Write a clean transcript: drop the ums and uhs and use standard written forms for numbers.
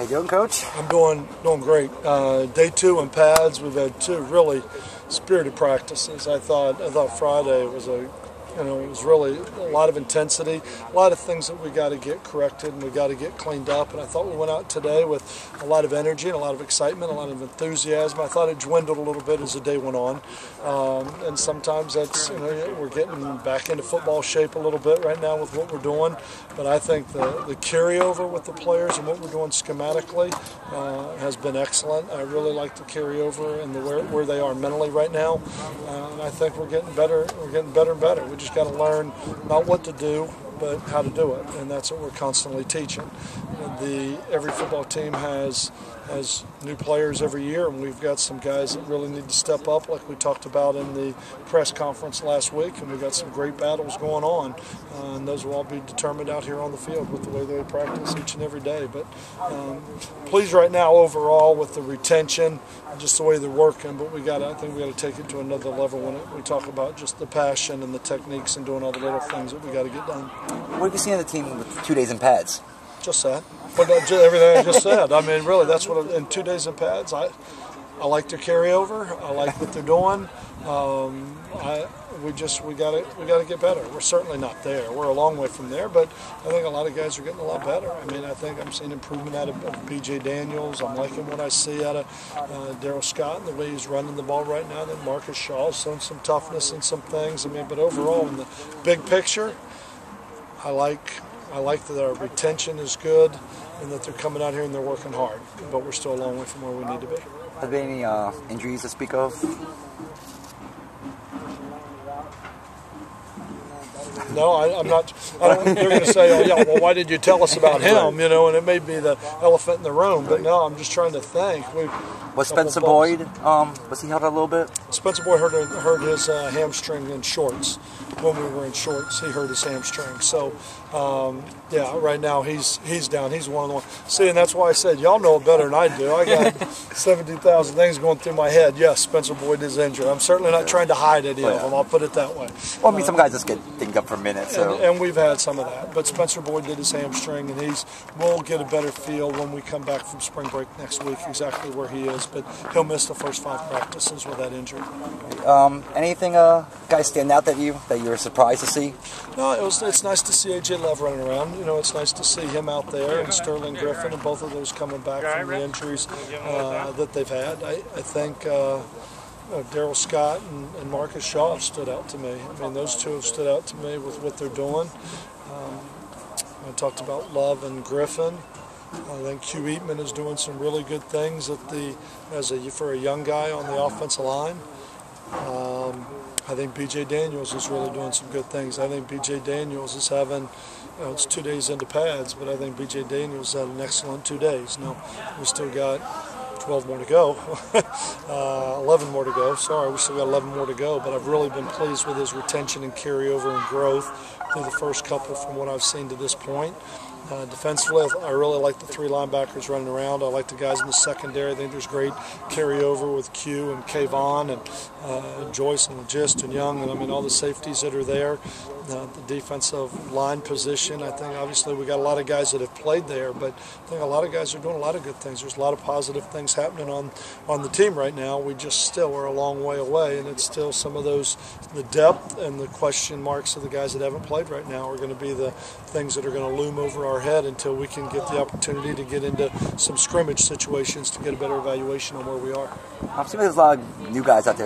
How you doing, Coach? I'm doing great. Day 2 in pads. We've had 2 really spirited practices. I thought Friday was it was really a lot of intensity, a lot of things that we got to get corrected and we got to get cleaned up. And I thought we went out today with a lot of energy and a lot of excitement, a lot of enthusiasm. I thought it dwindled a little bit as the day went on, and sometimes that's we're getting back into football shape a little bit right now with what we're doing. But I think the carryover with the players and what we're doing schematically has been excellent. I really like the carryover and where they are mentally right now. And I think we're getting better. We're getting better and better. We just got to learn not what to do, but how to do it, and that's what we're constantly teaching. Every football team has new players every year, and we've got some guys that really need to step up, like we talked about in the press conference last week, and we've got some great battles going on, and those will all be determined out here on the field with the way they practice each and every day. But pleased right now overall with the retention, just the way they're working, but I think we got to take it to another level when we talk about just the passion and the techniques and doing all the little things that we got to get done. What have you seen of the team with 2 days in pads? Just that. But everything I just said. I mean, really, that's what in 2 days in pads. I like their carryover. I like what they're doing. We got to get better. We're certainly not there. We're a long way from there, but I think a lot of guys are getting a lot better. I mean, I think I'm seeing improvement out of B.J. Daniels. I'm liking what I see out of Daryl Scott and the way he's running the ball right now. Then Marcus Shaw's showing some toughness and some things. I mean, but overall, in the big picture, I like that our retention is good and that they're coming out here and they're working hard, but we're still a long way from where we need to be. Have there been any injuries to speak of? No, I'm not. I don't think they're going to say, "Oh, yeah, well, why did you tell us about him?" And it may be the elephant in the room. But no, I'm just trying to think. Was Spencer Boyd? Was he hurt a little bit? Spencer Boyd hurt his hamstring in shorts. When we were in shorts, he hurt his hamstring. So, yeah, right now he's down. He's one of the ones. See, and that's why I said y'all know it better than I do. I got 17,000 things going through my head. Yes, Spencer Boyd is injured. I'm certainly not trying to hide any of them. I'll put it that way. Well, I mean, some guys just get dinged up for a minute. So. And we've had some of that. But Spencer Boyd did his hamstring, and we'll get a better feel when we come back from spring break next week exactly where he is. But he'll miss the first 5 practices with that injury. Anything guys stand out that you were surprised to see? No, it's nice to see A.J. Love running around. It's nice to see him out there, and Sterling Griffin, and both of those coming back from the injuries that they've had. I think Daryl Scott and Marcus Shaw have stood out to me. I mean, those 2 have stood out to me with what they're doing. I talked about Love and Griffin. I think Q Eatman is doing some really good things for a young guy on the offensive line. I think B.J. Daniels is really doing some good things. I think B.J. Daniels is having, it's 2 days into pads, but I think B.J. Daniels had an excellent 2 days. Now, we still got 12 more to go, 11 more to go. Sorry, we still got 11 more to go, but I've really been pleased with his retention and carryover and growth through the first couple from what I've seen to this point. Defensively, I really like the 3 linebackers running around. I like the guys in the secondary. I think there's great carryover with Q and Kayvon and Joyce and Gist and Young, and I mean all the safeties that are there. The defensive line position, I think obviously we got a lot of guys that have played there, but I think a lot of guys are doing a lot of good things. There's a lot of positive things happening on the team right now. We just still are a long way away, and it's still some of the depth and the question marks of the guys that haven't played right now are going to be the things that are going to loom over our head until we can get the opportunity to get into some scrimmage situations to get a better evaluation on where we are. I'm assuming there's a lot of new guys out there